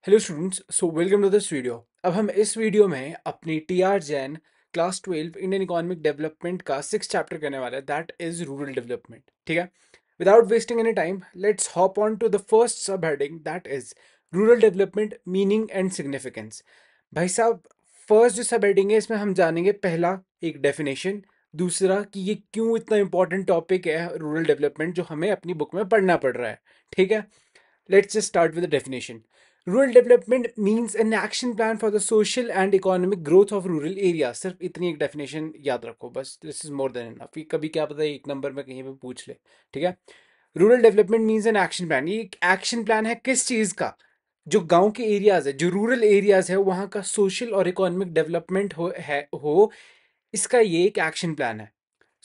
Hello students, so welcome to this video. अब हम इस वीडियो में अपनी T R Jain class 12 Indian economic development का 6 चैप्टर करने वाले हैं, दैट इज रूरल डेवलपमेंट। ठीक है, without wasting any time let's hop on to the first sub heading, that is rural development meaning and significance. भाई साहब, फर्स्ट जो सब हेडिंग है इसमें हम जानेंगे पहला एक डेफिनेशन, दूसरा कि ये क्यों इतना इंपॉर्टेंट टॉपिक है रूरल डेवलपमेंट जो हमें अपनी बुक में पढ़ना पड़ रहा है। ठीक है, let's just start with the definition. Rural development means an action plan for the social and economic growth of rural areas. सिर्फ इतनी एक डेफिनेशन याद रखो बस, this is more than enough. कभी क्या पता एक नंबर में कहीं पे पूछ ले। ठीक है, rural development means an action plan. ये एक एक्शन प्लान है किस चीज का? जो गांव के एरियाज है, जो रूरल एरियाज है, वहां का सोशल और इकोनॉमिक डेवलपमेंट हो, इसका ये एक एक्शन प्लान है।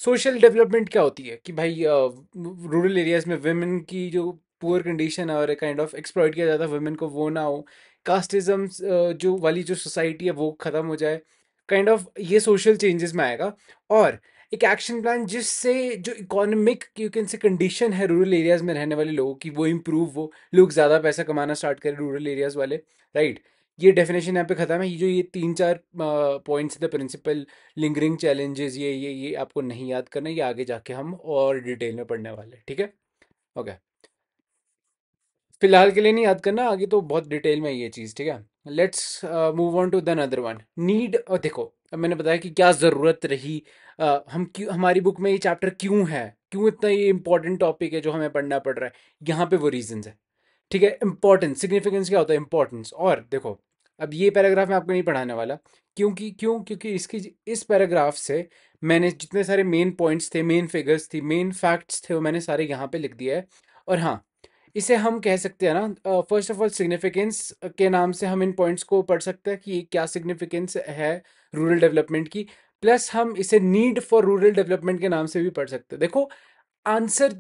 सोशल डेवलपमेंट क्या होती है कि भाई रूरल एरियाज में वुमेन की जो पुअर कंडीशन है और काइंड ऑफ एक्सप्लॉइट किया जाता है वुमेन को, वो ना हो। कास्टिज्म जो वाली जो सोसाइटी है वो खत्म हो जाए। काइंड ऑफ ये सोशल चेंजेस में आएगा। और एक एक्शन प्लान जिससे जो इकोनॉमिक यू कैन से कंडीशन है रूरल एरियाज में रहने वाले लोगों की वो इम्प्रूव हो, लोग ज़्यादा पैसा कमाना स्टार्ट करें रूरल एरियाज वाले। राइट, ये डेफिनेशन यहाँ पे खत्म है। ये जो ये 3-4 points the principal lingering challenges, ये आपको नहीं याद करना, ये आगे जाके हम और डिटेल में पढ़ने वाले हैं। ठीक है, ओके। फिलहाल के लिए नहीं याद करना, आगे तो बहुत डिटेल में है ये चीज़। ठीक है, let's move on to the another one, need. और देखो, अब मैंने बताया कि क्या ज़रूरत रही, हम क्यों, हमारी बुक में ये चैप्टर क्यों है, क्यों इतना ये इंपॉर्टेंट टॉपिक है जो हमें पढ़ना पड़ रहा है, यहाँ पे वो रीजंस है। ठीक है, इंपॉर्टेंस, सिग्निफिकेंस क्या होता है, इंपॉर्टेंस। और देखो, अब ये पैराग्राफ मैं आपको नहीं पढ़ाने वाला। क्योंकि इसकी इस पैराग्राफ से मैंने जितने सारे मेन पॉइंट्स थे, मेन फिगर्स थी, मेन फैक्ट्स थे, वो मैंने सारे यहाँ पे लिख दिया है। और हाँ, इसे हम कह सकते हैं ना, फर्स्ट ऑफ ऑल सिग्निफिकेंस के नाम से हम इन पॉइंट्स को पढ़ सकते हैं कि क्या सिग्निफिकेंस है रूरल डेवलपमेंट की। प्लस हम इसे नीड फॉर रूरल डेवलपमेंट के नाम से भी पढ़ सकते हैं। देखो, आंसर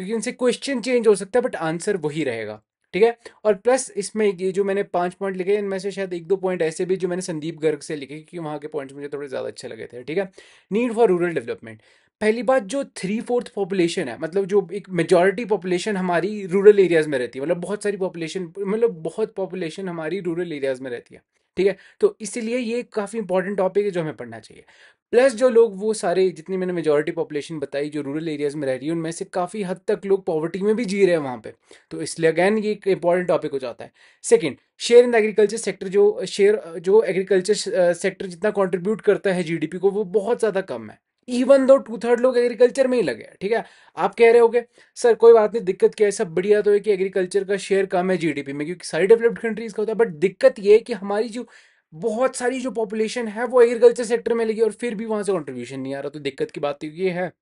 इनसे क्वेश्चन चेंज हो सकता है बट आंसर वही रहेगा। ठीक है, और प्लस इसमें ये जो मैंने 5 पॉइंट लिखे इनमें से शायद 1-2 पॉइंट ऐसे भी जो मैंने संदीप गर्ग से लिखे क्योंकि वहाँ के पॉइंट्स मुझे थोड़े ज़्यादा अच्छे लगे थे। ठीक है, नीड फॉर रूरल डेवलपमेंट। पहली बात, जो 3/4 पॉपुलेशन है, मतलब जो एक मेजॉरिटी पॉपुलेशन हमारी रूरल एरियाज में रहती है, मतलब बहुत सारी पॉपुलेशन, मतलब बहुत पॉपुलेशन हमारी रूरल एरियाज में रहती है। ठीक है, तो इसीलिए ये काफ़ी इंपॉर्टेंट टॉपिक है जो हमें पढ़ना चाहिए। प्लस जो लोग, वो सारे जितनी मैंने मेजॉरिटी पॉपुलेशन बताई जो रूरल एरियाज में रह रही है, उनमें से काफ़ी हद तक लोग पॉवर्टी में भी जी रहे हैं वहाँ पे। तो इसलिए अगैन ये एक इंपॉर्टेंट टॉपिक हो जाता है। Second, share in the agriculture sector. जो एग्रीकल्चर सेक्टर जितना कंट्रीब्यूट करता है जीडीपी को, वो बहुत ज़्यादा कम है। इवन दो 2/3 लोग एग्रीकल्चर में ही लगे हैं। ठीक है, आप कह रहे होगे सर कोई बात नहीं, दिक्कत क्या है, सब बढ़िया तो है कि एग्रीकल्चर का शेयर कम है जीडीपी में, क्योंकि सारी डेवलप्ड कंट्रीज का होता है। बट दिक्कत ये है कि हमारी जो बहुत सारी जो पॉपुलेशन है वो एग्रीकल्चर सेक्टर में लगी और फिर भी वहां से कंट्रीब्यूशन नहीं आ रहा, तो दिक्कत की बात तो ये है।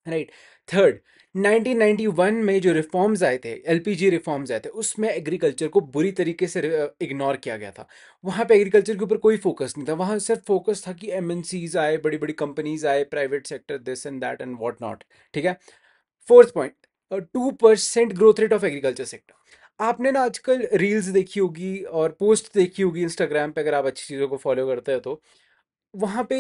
राइट। थर्ड, 1991 में जो रिफॉर्म्स आए थे, एलपीजी रिफॉर्म्स आए थे, उसमें एग्रीकल्चर को बुरी तरीके से इग्नोर किया गया था। वहां पे एग्रीकल्चर के ऊपर कोई फोकस नहीं था, वहां सिर्फ फोकस था कि एमएनसीज आए, बड़ी बड़ी कंपनीज आए, private sector, this and that and what not. ठीक है, fourth point, 2% growth rate of agriculture sector. आपने ना आजकल रील्स देखी होगी और पोस्ट देखी होगी इंस्टाग्राम पे, अगर आप अच्छी चीज़ों को फॉलो करते हैं तो वहाँ पे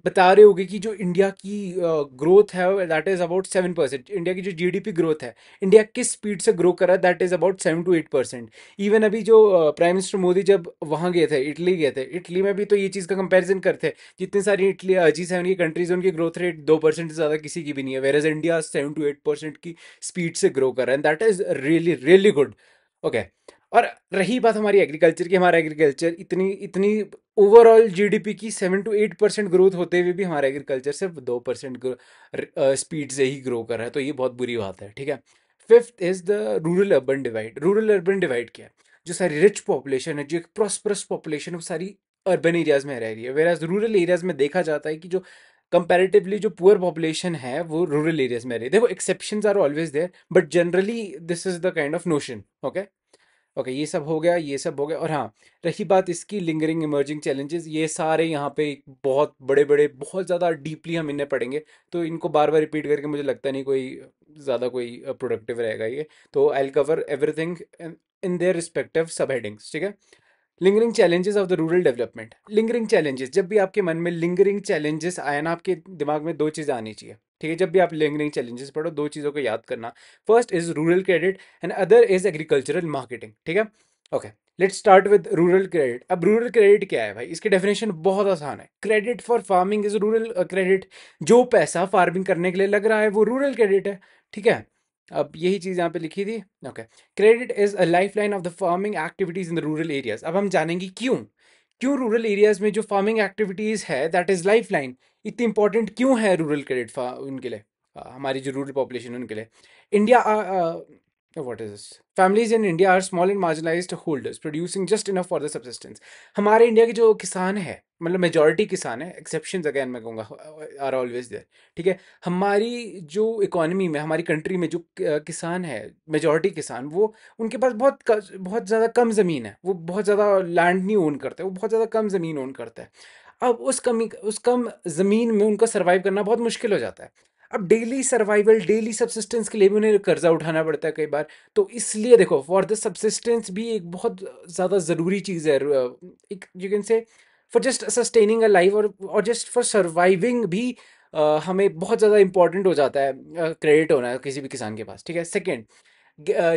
बता रहे होगे कि जो इंडिया की ग्रोथ है दैट इज़ अबाउट 7%। इंडिया की जो जीडीपी ग्रोथ है, इंडिया किस स्पीड से ग्रो कर रहा है, that is about 7 to 8%। Even अभी जो प्राइम मिनिस्टर मोदी जब वहाँ गए थे, इटली गए थे, इटली में भी तो ये चीज़ का कंपैरिजन करते हैं, जितनी सारी इटली G7 की कंट्रीज, उनकी ग्रोथ रेट 2% से ज़्यादा किसी की भी नहीं है, वेर एज इंडिया 7 to 8% की स्पीड से ग्रो कर रहा है, that is really really good. Okay, और रही बात हमारी एग्रीकल्चर की, हमारा एग्रीकल्चर इतनी इतनी ओवरऑल जीडीपी की 7 to 8% ग्रोथ होते हुए भी हमारा एग्रीकल्चर सिर्फ 2% स्पीड से ही ग्रो कर रहा है, तो ये बहुत बुरी बात है। ठीक है, fifth is the rural urban divide. Rural urban divide क्या है? जो सारी रिच पॉपुलेशन है, जो एक प्रॉस्परस पॉपुलेशन है, वो सारी अर्बन एरियाज में रह रही है, वेराज रूरल एरियाज में देखा जाता है कि जो कंपैरेटिवली जो पुअर पॉपुलेशन है वो रूरल एरियाज में रही है। देखो, exceptions are always there but generally this is the kind of notion. Okay, okay, ये सब हो गया, ये सब हो गया। और हाँ, रही बात इसकी लिंगरिंग इमर्जिंग चैलेंजेस, ये सारे यहाँ पे बहुत बड़े बड़े, बहुत ज़्यादा डीपली हम इन्हें पढ़ेंगे, तो इनको बार बार रिपीट करके मुझे लगता नहीं कोई ज़्यादा कोई प्रोडक्टिव रहेगा ये। तो I will cover everything in their respective सब हेडिंग्स। ठीक है, lingering challenges of the rural development. Lingering challenges, जब भी आपके मन में लिंगरिंग चैलेंजेस आए ना, आपके दिमाग में दो चीज़ें आनी चाहिए। ठीक है, जब भी आप लिंगरिंग चैलेंजेस पढ़ो, दो चीज़ों को याद करना। First is rural credit and other is agricultural marketing. ठीक है, okay, let's start with rural credit. अब रूरल क्रेडिट क्या है भाई, इसकी डेफिनेशन बहुत आसान है। Credit for farming is rural credit. जो पैसा फार्मिंग करने के लिए लग रहा है वो रूरल क्रेडिट है, ठीक है। अब यही चीज यहाँ पे लिखी थी, okay. Credit is a life line of the farming activities in the rural areas. अब हम जानेंगे क्यों, क्यों रूरल एरियाज में जो फार्मिंग एक्टिविटीज है दैट इज लाइफ लाइन, इतनी इंपॉर्टेंट क्यों है रूरल क्रेडिट उनके लिए, हमारी जो रूरल पॉपुलेशन उनके लिए। India, what is this? Families in India are small and marginalized holders, producing just enough for the subsistence. हमारे इंडिया के जो किसान है, मतलब मेजॉरिटी किसान है, एक्सेप्शंस अगेन मैं कहूँगा आर ऑलवेज देयर, ठीक है। हमारी जो इकोनॉमी में, हमारी कंट्री में जो किसान है, मेजॉरिटी किसान, वो उनके पास बहुत ज़्यादा कम ज़मीन है, वो बहुत ज़्यादा लैंड नहीं ओन करते, वो बहुत ज़्यादा कम ज़मीन ओन करता है। अब उस कम ज़मीन में उनको सर्वाइव करना बहुत मुश्किल हो जाता है। अब डेली सर्वाइवल, डेली सब्सिस्टेंस के लिए भी उन्हें कर्जा उठाना पड़ता है कई बार। तो इसलिए देखो, फॉर द सब्सिस्टेंस भी एक बहुत ज़्यादा ज़रूरी चीज़ है, एक यू कैन से for just sustaining a life, और जस्ट फॉर सर्वाइविंग भी हमें बहुत ज़्यादा इंपॉर्टेंट हो जाता है क्रेडिट होना किसी भी किसान के पास, ठीक है। Second,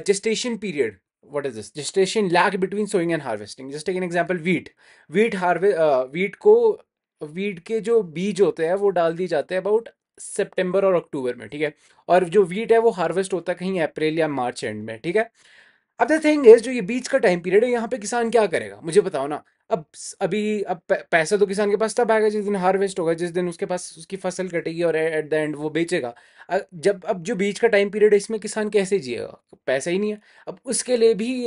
gestation period. What is this? Gestation lag between sowing and harvesting. Just take an example, wheat. Wheat के जो बीज होते हैं वो डाल दिए जाते हैं अबाउट सितंबर और अक्टूबर में, ठीक है। और जो वीट है वो हार्वेस्ट होता है कहीं अप्रैल या मार्च एंड में, ठीक है। अब द थिंग इज, जो ये बीच का टाइम पीरियड है, यहाँ पे किसान क्या करेगा मुझे बताओ ना। अब पैसा तो किसान के पास तब आएगा जिस दिन हार्वेस्ट होगा, जिस दिन उसके पास उसकी फसल कटेगी और एट द एंड वो बेचेगा। जब अब जो बीच का टाइम पीरियड है, इसमें किसान कैसे जिएगा, पैसा ही नहीं है। अब उसके लिए भी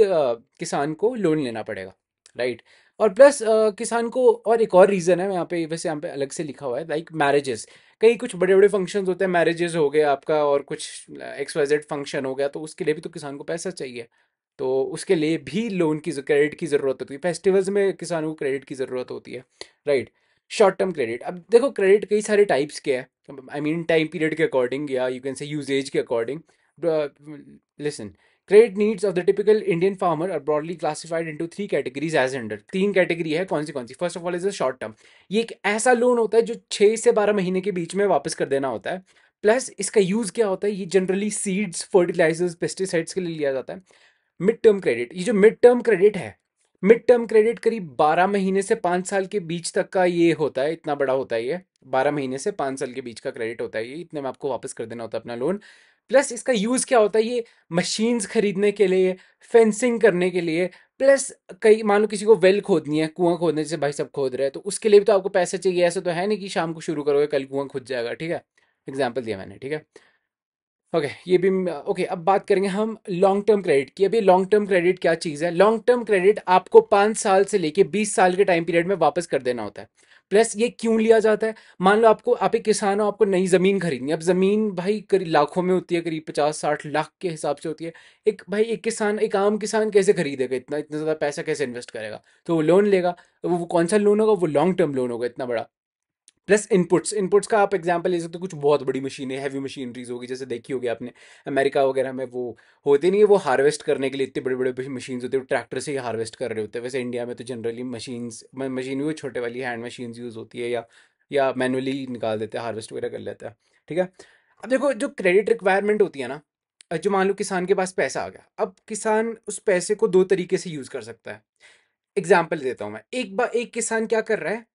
किसान को लोन लेना पड़ेगा, राइट। और प्लस किसान को, और एक और रीज़न है यहाँ पे, वैसे यहाँ पे अलग से लिखा हुआ है, लाइक मैरिजेस। कई कुछ बड़े बड़े फंक्शंस होते हैं, मैरिजेस हो गए आपका, और कुछ XYZ फंक्शन हो गया, तो उसके लिए भी तो किसान को पैसा चाहिए। तो उसके लिए भी लोन की, क्रेडिट की ज़रूरत होती है। फेस्टिवल्स में किसानों को क्रेडिट की ज़रूरत होती है, राइट। शॉर्ट टर्म क्रेडिट, अब देखो क्रेडिट कई सारे टाइप्स के हैं, आई मीन टाइम पीरियड के अकॉर्डिंग, या यू कैन से यूजेज के according. Listen, credit needs of the typical Indian farmer are broadly classified into three categories as under. तीन कैटेगरी है, कौन सी? First of all is a short term. ये एक ऐसा लोन होता है जो 6 से 12 महीने के बीच में वापस कर देना होता है। प्लस इसका यूज़ क्या होता है, ये जनरली सीड्स, फर्टिलाइजर्स, पेस्टिसाइड्स के लिए लिया जाता है। मिड टर्म क्रेडिट, ये जो मिड टर्म क्रेडिट है, मिड टर्म क्रेडिट करीब 12 महीने से 5 साल के बीच तक का ये होता है, इतना बड़ा होता है ये। 12 महीने से 5 साल के बीच का क्रेडिट होता है ये, इतने में आपको वापस कर देना होता है अपना लोन। प्लस इसका यूज़ क्या होता है, ये मशीन्स खरीदने के लिए, फेंसिंग करने के लिए। प्लस कई, मान लो किसी को वेल खोदनी है, कुआं खोदने, जैसे भाई सब खोद रहे हैं, तो उसके लिए भी तो आपको पैसे चाहिए। ऐसा तो है नहीं कि शाम को शुरू करोगे कल कुआं खुद जाएगा, ठीक है। एग्जाम्पल दिया मैंने, ठीक है। ओके, ये भी ओके। अब बात करेंगे हम लॉन्ग टर्म क्रेडिट की। अभी लॉन्ग टर्म क्रेडिट क्या चीज़ है? लॉन्ग टर्म क्रेडिट आपको 5 साल से लेके 20 साल के टाइम पीरियड में वापस कर देना होता है। प्लस ये क्यों लिया जाता है? मान लो आप एक किसान हो, आपको नई ज़मीन खरीदनी है। अब ज़मीन भाई करीब लाखों में होती है, करीब 50-60 लाख के हिसाब से होती है। एक किसान, एक आम किसान कैसे खरीदेगा, इतना इतना ज़्यादा पैसा कैसे इन्वेस्ट करेगा? तो वो लोन लेगा। वो कौन सा लोन होगा? वो लॉन्ग टर्म लोन होगा, इतना बड़ा। प्लस इनपुट्स, इनपुट्स का आप एग्जांपल ले सकते हो, कुछ बहुत बड़ी मशीनें, हैवी मशीनरीज होगी, जैसे देखी होगी आपने अमेरिका वगैरह में, वो होते नहीं है, वो हार्वेस्ट करने के लिए इतने बड़े बड़े मशीन्स होते हैं, वो ट्रैक्टर से ही हार्वेस्ट कर रहे होते हैं। वैसे इंडिया में तो जनरली मशीन भी वो छोटे वाली हैंड मशीन्स यूज़ होती है, या मैनुअली निकाल देते हैं, हार्वेस्ट वगैरह कर लेता है, ठीक है। अब देखो, जो क्रेडिट रिक्वायरमेंट होती है ना, जो मान लो किसान के पास पैसा आ गया, अब किसान उस पैसे को दो तरीके से यूज़ कर सकता है। एग्जाम्पल देता हूँ मैं, एक किसान क्या कर रहा है,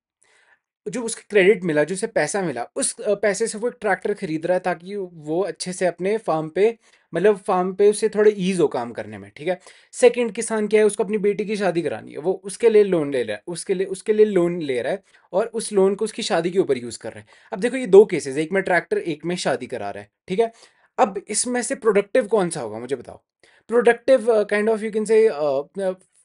जो उसके क्रेडिट मिला, जो उसे पैसा मिला, उस पैसे से वो एक ट्रैक्टर खरीद रहा है, ताकि वो अच्छे से अपने फार्म पे, मतलब फार्म पे उसे थोड़े ईज हो काम करने में, ठीक है। सेकंड किसान क्या है, उसको अपनी बेटी की शादी करानी है, वो उसके लिए लोन ले रहा है, उसके लिए लोन ले रहा है, और उस लोन को उसकी शादी के ऊपर यूज कर रहा है। अब देखो, ये दो केसेस, एक में ट्रैक्टर, एक में शादी करा रहा है, ठीक है। अब इसमें से प्रोडक्टिव कौन सा होगा मुझे बताओ? Productive kind of, you can से,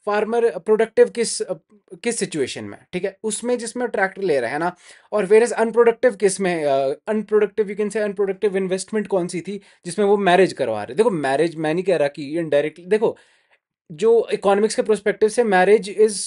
फार्मर प्रोडक्टिव किस सिचुएशन में, ठीक है, उसमें जिसमें ट्रैक्टर ले रहा है ना। और वेर इज अनप्रोडक्टिव किस में, अनप्रोडक्टिव, यू कैन से अनप्रोडक्टिव इन्वेस्टमेंट कौन सी थी, जिसमें वो मैरिज करवा रहे। देखो मैरिज, मैं नहीं कह रहा कि इनडायरेक्टली, देखो जो इकोनॉमिक्स के प्रोस्पेक्टिव से मैरिज इज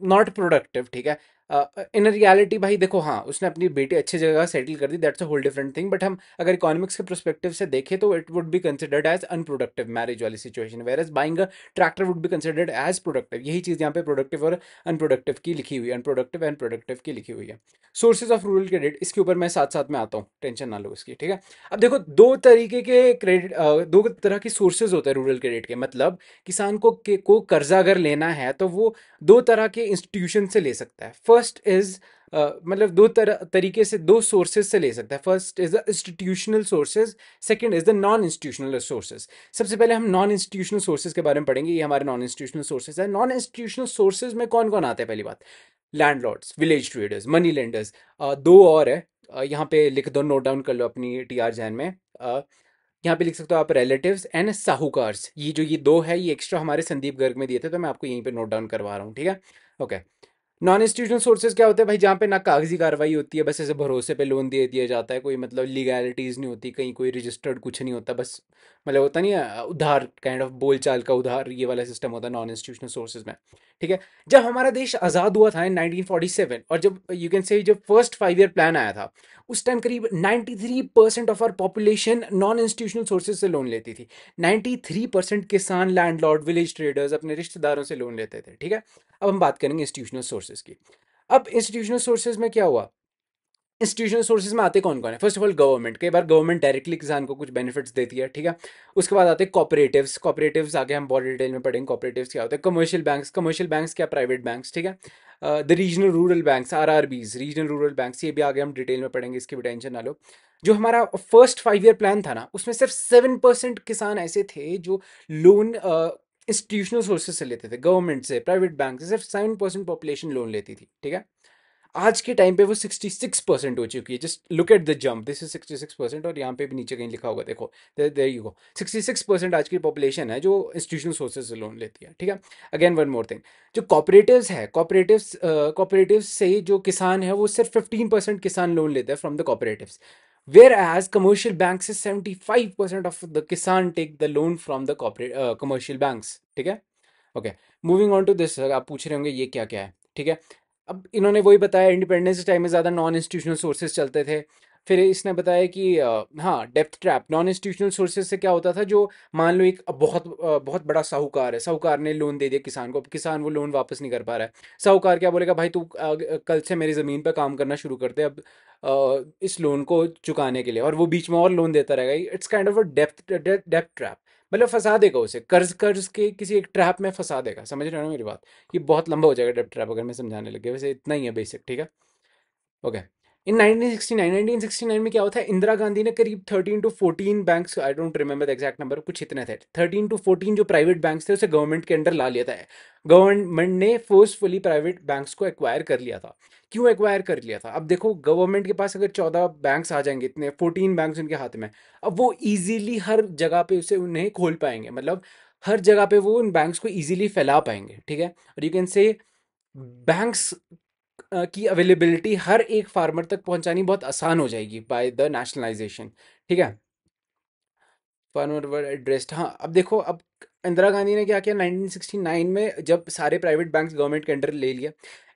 नॉट प्रोडक्टिव, ठीक है। इन रियलिटी भाई देखो, हाँ उसने अपनी बेटी अच्छी जगह सेटल कर दी, that's a whole different thing, but हम अगर इकोनॉमिक्स के परस्पेक्टिव से देखें तो it would be considered as unproductive marriage वाली situation, whereas buying a tractor would be considered as productive. यही चीज़ यहाँ पे प्रोडक्टिव और अनप्रोडक्टिव की लिखी हुई है, अनप्रोडक्टिव एंड प्रोडक्टिव की लिखी हुई है। सोर्सेज ऑफ रूरल क्रेडिट, इसके ऊपर मैं साथ साथ में आता हूँ, टेंशन ना लो इसकी, ठीक है। अब देखो दो तरीके के क्रेडिट, दो तरह के सोर्सेज होते हैं रूरल क्रेडिट के, मतलब किसान को कर्जा अगर लेना है तो वो दो तरह के इंस्टीट्यूशन से ले सकता है। फर्स्ट इज मतलब दो तरीके से, दो सोर्सेज से ले सकता है। First is the institutional sources, second is the non institutional sources. सबसे पहले हम नॉन इंस्टीट्यूशनल सोर्सेज के बारे में पढ़ेंगे, ये हमारे नॉन इंस्टीट्यूशनल सोर्सेज है। नॉन इंस्टीट्यूशनल सोर्सेज में कौन कौन आते हैं? पहली बात, landlords, village traders, money lenders. दो और है, यहाँ पे लिख दो, नोट डाउन कर लो अपनी टीआर जैन में। यहाँ पे लिख सकते हो आप, रिलेटिव्स एंड साहूकार्स। ये जो ये दो है, ये एक्स्ट्रा हमारे संदीप गर्ग में दिए थे, तो मैं आपको यहीं पे नोट डाउन करवा रहा हूँ, ठीक है। ओके। नॉन इंस्टीट्यूशनल सोर्सेज क्या होते हैं भाई? जहाँ पे ना कागजी कार्रवाई होती है, बस ऐसे भरोसे पे लोन दे दिया जाता है, कोई मतलब लीगैलिटीज नहीं होती, कहीं कोई रजिस्टर्ड कुछ नहीं होता, बस मतलब होता नहीं है उधार, काइंड ऑफ बोलचाल का उधार, ये वाला सिस्टम होता है नॉन इंस्टीट्यूशनल सोर्सेज में, ठीक है। जब हमारा देश आज़ाद हुआ था इन 1947, और जब यू कैन से जब फर्स्ट 5 ईयर प्लान आया था, उस टाइम करीब 93% of are population non institutional sources से लोन लेती थी। 93% किसान, लैंडलॉर्ड, विलेज ट्रेडर्स अपने रिश्तेदारों से लोन लेते थे, ठीक है। अब हम बात करेंगे इंस्टीट्यूशनल सोर्सेज की। अब इंस्टीट्यूशनल सोर्सेज में क्या हुआ? इंस्टीट्यूशनल सोर्सेज में आते कौन कौन है? फर्स्ट ऑफ ऑल गवर्नमेंट, कई बार गवर्नमेंट डायरेक्टली किसान को कुछ बेनिफिट्स देती है, ठीक है। उसके बाद आते हैं कॉपरेटिव्स, कॉपरेटिव्स आगे हम बहुत डिटेल में पढ़ेंगे कॉपरेटिव्स क्या होते हैं। कमर्शियल बैंक्स, कमर्शियल बैंक्स क्या? प्राइवेट बैंक्स, ठीक है। The regional rural banks, RRBs, regional rural banks, ये भी आगे हम डिटेल में पढ़ेंगे, इसकी भी टेंशन ना लो। जो हमारा फर्स्ट 5 ईयर प्लान था ना, उसमें सिर्फ 7% किसान ऐसे थे जो लोन इंस्टीट्यूशनल सोर्सेज से लेते थे, गवर्नमेंट से, प्राइवेट बैंक से। सिर्फ 7% पॉपुलेशन लोन लेती थी, ठीक है। आज के टाइम पे वो 66% हो चुकी है। Just look at the jump, this is 66%, और यहाँ पे भी नीचे कहीं लिखा होगा, देखो, देयर यू गो, 66% आज की पॉपुलेशन है जो इंस्टीट्यूशनल सोर्सेज से लोन लेती है, ठीक है। अगेन वन मोर थिंग, जो कॉपरेटिव्स है, कॉपरेटिव्स से जो किसान है वो सिर्फ 15% किसान लोन लेते हैं from the cooperatives, whereas commercial bank से 75% ऑफ द किसान take the loan from the corporate commercial banks, ठीक है। Okay, moving on to this, आप पूछ रहे होंगे ये क्या क्या है, ठीक है। अब इन्होंने वही बताया, इंडिपेंडेंस टाइम में ज़्यादा नॉन इंस्टीट्यूशनल सोर्सेज चलते थे। फिर इसने बताया कि हाँ, depth trap, non institutional sources से क्या होता था, जो मान लो एक बहुत बड़ा साहूकार है, साहूकार ने लोन दे दिया किसान को, अब किसान वो लोन वापस नहीं कर पा रहा है। साहूकार क्या बोलेगा, भाई तू कल से मेरी ज़मीन पर काम करना शुरू कर दे अब इस लोन को चुकाने के लिए, और वो बीच में और लोन देता रहेगा। It's kind of a depth trap, मतलब फंसा देगा उसे, कर्ज कर्ज के किसी एक ट्रैप में फंसा देगा। समझ रहे हो ना मेरी बात? ये बहुत लंबा हो जाएगा डेप्थ ट्रैप अगर मैं समझाने लगे, वैसे इतना ही है बेसिक, ठीक है। ओके। इन 1969 में क्या होता है, इंदिरा गांधी ने करीब 13 to 14 banks, I don't remember the exact number, कुछ इतने थे, 13 to 14 जो प्राइवेट बैंक्स थे उसे गवर्नमेंट के अंडर ला लिया था। गवर्नमेंट ने फोर्सफुली प्राइवेट बैंक्स को एक्वायर कर लिया था। क्यों एक्वायर कर लिया था? अब देखो, गवर्नमेंट के पास अगर 14 बैंक्स आ जाएंगे, इतने 14 बैंक्स उनके हाथ में, अब वो इजीली हर जगह पे उसे उन्हें खोल पाएंगे, मतलब हर जगह पे वो उन बैंक्स को इजीली फैला पाएंगे, ठीक है। और यू कैन से बैंक्स की अवेलेबिलिटी हर एक फार्मर तक पहुंचानी बहुत आसान हो जाएगी बाय द नेशनलाइजेशन, ठीक है। फार्मर वर एड्रेस्ड, हाँ। अब देखो, अब इंदिरा गांधी ने क्या किया 1969 में, जब सारे प्राइवेट बैंक्स गवर्नमेंट के अंडर ले लिया,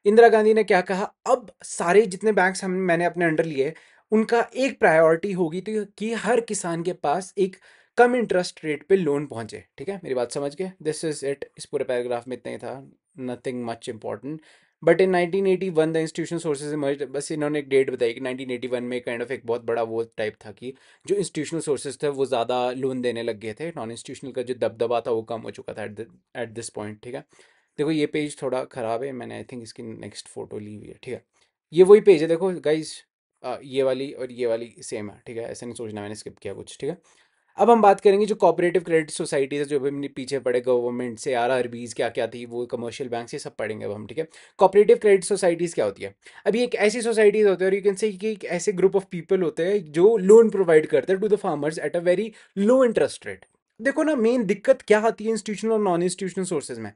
इंदिरा गांधी ने क्या कहा, अब सारे जितने बैंक्स हम मैंने अपने अंडर लिए, उनका एक प्रायोरिटी होगी तो कि हर किसान के पास एक कम इंटरेस्ट रेट पे लोन पहुंचे, ठीक है। मेरी बात समझ गए? दिस इज इट, इस पूरे पैराग्राफ में इतना ही था, nothing much important. But in 1981 the institutional sources emerged, बस इन्होंने एक डेट बताई कि 1981 में काइंड ऑफ एक बहुत बड़ा वो टाइप था कि जो इंस्टीट्यूशनल सोर्सेज थे वो ज़्यादा लोन देने लग गए थे, नॉन इंस्टीट्यूशनल का जो दबदबा था वो कम हो चुका था एट दिस पॉइंट, ठीक है। देखो ये पेज थोड़ा ख़राब है, मैंने आई थिंक इसकी नेक्स्ट फोटो ली हुई है, ठीक है। ये वही पेज है, देखो गाइज, ये वाली और ये वाली सेम है, ठीक है, ऐसा नहीं सोचना मैंने स्किप किया कुछ, ठीक है। अब हम बात करेंगे जो कोऑपरेटिव क्रेडिट सोसाइटीज जो भी हमने पीछे पड़े, गवर्नमेंट से, आरआरबीज क्या क्या थी, वो कमर्शियल बैंक, ये सब पढ़ेंगे अब हम, ठीक है। कोऑपरेटिव क्रेडिट सोसाइटीज क्या होती है? अभी एक ऐसी सोसाइटीज होती है, और यू कैन से कि एक ऐसे ग्रुप ऑफ पीपल होते हैं जो लोन प्रोवाइड करते हैं to the farmers at a very low interest rate. देखो ना, मेन दिक्कत क्या आती है इंस्टीट्यूशनल और नॉन इंस्टीट्यूशनल सोर्सेज में,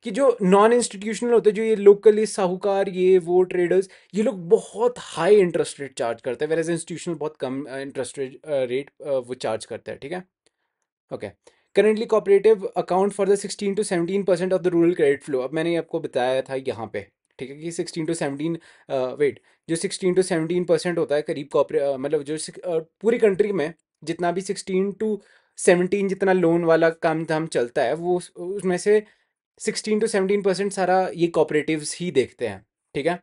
कि जो नॉन इंस्टीट्यूशनल होते हैं, जो ये लोकली साहूकार, ये वो ट्रेडर्स, ये लोग बहुत हाई इंटरेस्ट रेट चार्ज करते हैं, वेयर एज इंस्टीट्यूशनल बहुत कम इंटरेस्ट रेट वो चार्ज करते हैं, ठीक है। Okay. Currently cooperative account for the 16 to 17% of the rural credit flow, अब मैंने आपको बताया था यहाँ पे, ठीक है, कि 16 to 17 वेट, जो 16 to 17% होता है करीब कॉपरेट, मतलब जो पूरी कंट्री में जितना भी 16 to 17 जितना लोन वाला काम धाम चलता है, वो उसमें से 16 to 17% सारा ये कॉपरेटिव्स ही देखते हैं। ठीक है।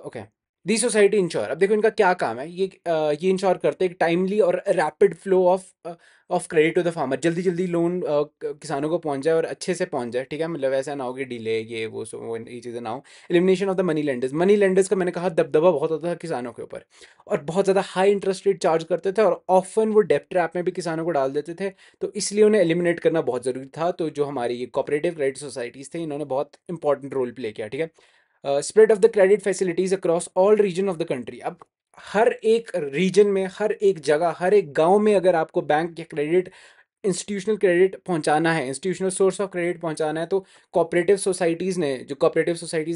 ओके। दी सोसाइटी इंश्योर, अब देखो इनका क्या काम है, ये इंश्योर करते हैं टाइमली और rapid flow of credit to the farmer, जल्दी जल्दी लोन किसानों को पहुंच जाए और अच्छे से पहुंच जाए। ठीक है, मतलब ऐसा ना हो कि डिले, ये वो सो वो ये चीज़ें ना हो। Elimination of the money lenders, money lenders का मैंने कहा दबदबा बहुत होता था किसानों के ऊपर, और बहुत ज़्यादा हाई इंटरेस्ट रेट चार्ज करते थे, और ऑफन वो डेप्ट ट्रैप में भी किसानों को डाल देते थे। तो इसलिए उन्हें एलिमिनेट करना बहुत ज़रूरी था। तो जो हमारी ये कोऑपरेटिव क्रेडिट सोसाइटीज़ थे, इन्होंने बहुत इंपॉर्टेंट रोल प्ले किया। ठीक है। Spread of the credit facilities across all region of the country, अब हर एक रीजन में, हर एक जगह, हर एक गांव में अगर आपको बैंक या क्रेडिट, इंस्टीट्यूशनल क्रेडिट पहुंचाना है, इंस्टीट्यूशनल सोर्स ऑफ क्रेडिट पहुंचाना है, तो कोऑपरेटिव सोसाइटीज़ ने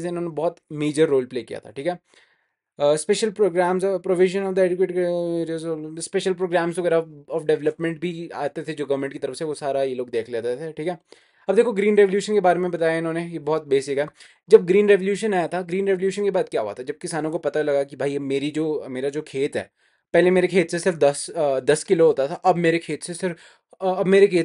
इन्होंने बहुत मेजर रोल प्ले किया था। ठीक है। Special programmes, provision of the educate, special programmes वगैरह ऑफ डेवलपमेंट भी आते थे जो गवर्नमेंट की तरफ से, वो सारा ये लोग देख लेते थे। ठीक है। अब देखो ग्रीन रेवोल्यूशन के बारे में बताया इन्होंने, ये बहुत बेसिक है। जब ग्रीन रेवोल्यूशन आया था, ग्रीन रेवोल्यूशन के बाद क्या हुआ था, जब किसानों को पता लगा कि भाई ये मेरा जो खेत है, पहले मेरे खेत से सिर्फ 10 किलो होता था, अब मेरे खेत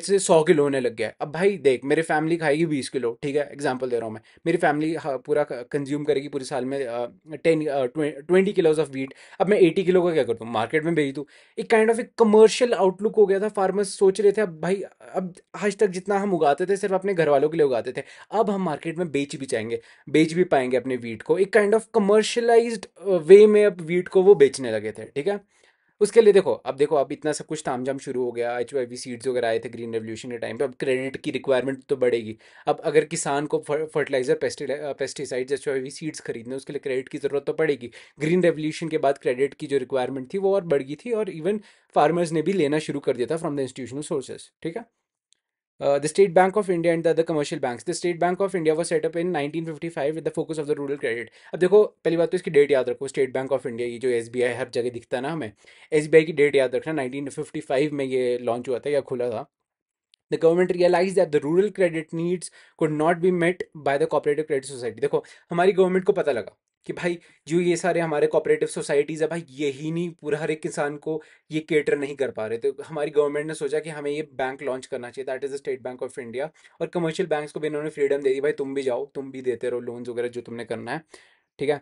से 100 किलो होने लग गया है। अब भाई देख, मेरी फैमिली खाएगी 20 किलो, ठीक है, एग्जाम्पल दे रहा हूँ मैं, मेरी फैमिली पूरा कंज्यूम करेगी पूरे साल में 20 किलोज ऑफ वीट। अब मैं 80 किलो का क्या करता हूँ, मार्केट में बेच दूँ। एक काइंड ऑफ एक कमर्शियल आउटलुक हो गया था, फार्मर्स सोच रहे थे अब भाई, अब आज तक जितना हम उगाते थे सिर्फ अपने घर वालों के लिए उगाते थे, अब हम मार्केट में बेच भी पाएंगे अपने वीट को, एक काइंड ऑफ कमर्शलाइज्ड वे में अब वीट को वो बेचने लगे थे। ठीक है। उसके लिए देखो अब इतना सब कुछ तामझाम शुरू हो गया, HYV सीड्स वगैरह आए थे ग्रीन रेवोल्यूशन के टाइम पे, अब क्रेडिट की रिक्वायरमेंट तो बढ़ेगी। अब अगर किसान को फर्टिलाइजर, पेस्टिसाइड्स, HYV सीड्स खरीदने, उसके लिए क्रेडिट की ज़रूरत तो पड़ेगी। ग्रीन रेवोल्यूशन के बाद क्रेडिट की जो रिक्वायरमेंट थी वो और बढ़ गई थी, और इवन फार्मर्स ने भी लेना शुरू कर दिया था फ्रॉम द इंस्टीट्यूशनल सोर्सेज। ठीक है। The State Bank of India and the other commercial banks. The State Bank of India was set up in 1955 with the focus of the rural credit. अब देखो पहली बात तो इसकी डेट याद रखो, स्टेट बैंक ऑफ इंडिया, ये जो SBI हर जगह दिखता है ना हमें, SBI की डेट याद रखना, 1955 में ये लॉन्च हुआ था या खुला था। The government realized that the rural credit needs could not be met by the cooperative credit society. देखो हमारी गवर्नमेंट को पता लगा कि भाई जो ये सारे हमारे कोऑपरेटिव सोसाइटीज़ है भाई, यही नहीं पूरा हर एक किसान को ये केटर नहीं कर पा रहे, तो हमारी गवर्नमेंट ने सोचा कि हमें ये बैंक लॉन्च करना चाहिए, that is the state bank of India. और कमर्शियल बैंक्स को भी इन्होंने फ्रीडम दे दी, भाई तुम भी जाओ, तुम भी देते रहो लोन्स वगैरह जो तुमने करना है। ठीक है।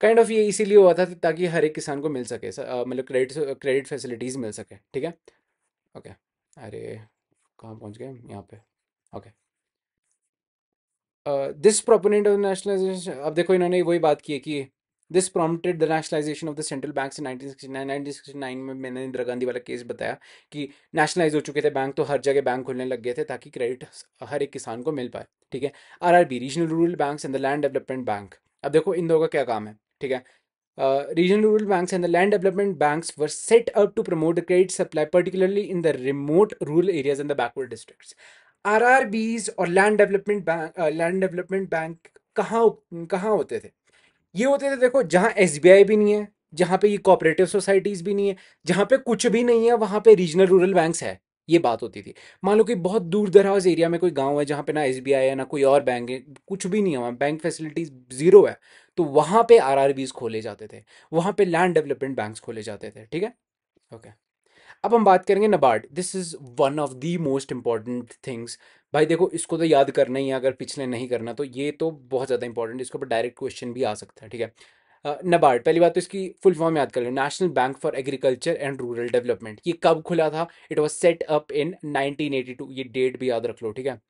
काइंड ऑफ ये इसीलिए हुआ था ताकि हर एक किसान को मिल सके, मतलब क्रेडिट फैसिलिटीज़ मिल सके। ठीक है। ओके। अरे कहाँ पहुँच गए हम? यहाँ पे। Okay. This proponent of nationalisation, अब देखो इन्होंने वही बात की है कि this prompted the nationalisation of the central banks in 1969 में मैंने इंदिरा गांधी वाला केस बताया कि नेशनलाइज हो चुके थे बैंक, तो हर जगह बैंक खुलने लग गए थे ताकि क्रेडिट हर एक किसान को मिल पाए। ठीक है। RRB, regional rural banks and the land development bank, अब देखो इन दोनों का क्या काम है। ठीक है। Regional rural banks and the land development banks were set up to promote the credit supply, particularly in the remote rural areas and the backward districts. RRBs और लैंड डेवलपमेंट बैंक कहाँ कहाँ होते थे? ये होते थे देखो जहाँ SBI भी नहीं है, जहाँ पे ये कोऑपरेटिव सोसाइटीज भी नहीं है, जहाँ पे कुछ भी नहीं है वहाँ पे रीजनल रूरल बैंक्स है। ये बात होती थी। मान लो कि बहुत दूर दराज एरिया में कोई गांव है जहाँ पे ना SBI है ना कोई और बैंक है, कुछ भी नहीं है वहाँ, बैंक फैसिलिटीज जीरो है, तो वहाँ पे RRBs खोले जाते थे, वहाँ पे लैंड डेवलपमेंट बैंक्स खोले जाते थे। ठीक है। ओके। अब हम बात करेंगे NABARD, this is one of the most important things. भाई देखो इसको तो याद करना ही है, अगर पिछले नहीं करना तो ये तो बहुत ज़्यादा इंपॉर्टेंट, इसके ऊपर डायरेक्ट क्वेश्चन भी आ सकता है। ठीक है। नबार्ड, पहली बात तो इसकी फुल फॉर्म याद कर लो, national bank for agriculture and rural development. ये कब खुला था? It was set up in 1982, ये डेट भी याद रख लो। ठीक है।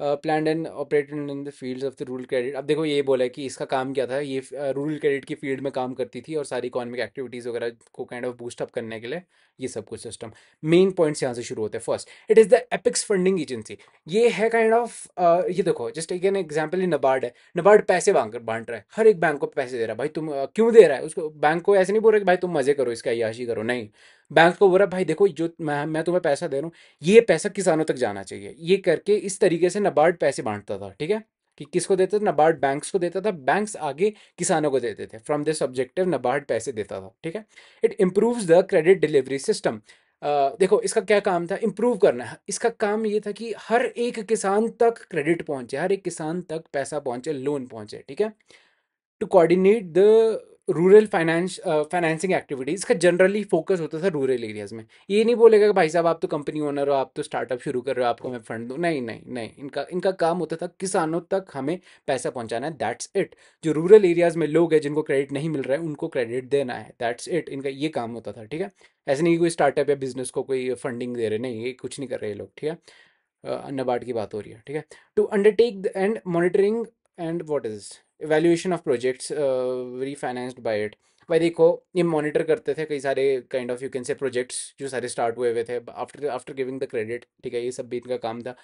Plan and operated in the fields of the rural credit, अब देखो ये बोला है कि इसका काम क्या था, ये रूरल क्रेडिट की फील्ड में काम करती थी और सारी इकोनॉमिक एक्टिविटीज़ वगैरह को काइंड ऑफ बूस्ट अप करने के लिए ये सब कुछ सिस्टम। मेन पॉइंट्स यहाँ से शुरू होते हैं। First, it is the apex funding agency. ये है काइंड ऑफ, ये देखो जस्ट एक एग्जाम्पल ही नबार्ड है। नबार्ड पैसे बांट रहा है, हर एक बैंक को पैसे दे रहा है। भाई तुम क्यों दे रहा है उसको? बैंक को ऐसे नहीं बोल रहा कि भाई तुम मजे करो, इसका अय्याशी करो, नहीं, बैंक को बोल रहा है भाई देखो जो मैं तुम्हें पैसा दे रहा हूँ, ये पैसा किसानों तक जाना चाहिए। ये करके इस तरीके से नबार्ड पैसे बांटता था। ठीक है। कि किसको देता था? नबार्ड बैंक्स को देता था, बैंक्स आगे किसानों को देते थे। फ्रॉम दिस ऑब्जेक्टिव नबार्ड पैसे देता था। ठीक है। It improves the credit delivery system. देखो इसका क्या काम था, इम्प्रूव करना है। इसका काम ये था कि हर एक किसान तक क्रेडिट पहुंचे, हर एक किसान तक पैसा पहुंचे, लोन पहुंचे, ठीक है। To coordinate the rural financing activities. इसका जनरली फोकस होता था रूरल एरियाज में। ये नहीं बोलेगा कि भाई साहब आप तो कंपनी ओनर हो, आप तो स्टार्टअप शुरू कर रहे हो, आपको मैं फंड दूँ। नहीं नहीं नहीं, इनका इनका काम होता था किसानों तक हमें पैसा पहुंचाना है, दैट्स इट। जो रूरल एरियाज में लोग हैं जिनको क्रेडिट नहीं मिल रहा है उनको क्रेडिट देना है, दैट्स इट। इनका ये काम होता था, ठीक है। ऐसे नहीं कि कोई स्टार्टअप या बिजनेस को कोई फंडिंग दे रहे, नहीं, ये कुछ नहीं कर रहे ये लोग, ठीक है। नाबार्ड की बात हो रही है, ठीक है। To undertake and monitoring and what is evaluation of projects refinanced by it. भाई देखो, ये मॉनिटर करते थे कई सारे kind of you can say projects जो सारे स्टार्ट हुए हुए थे after after giving the credit, ठीक है। ये सब भी इनका काम था।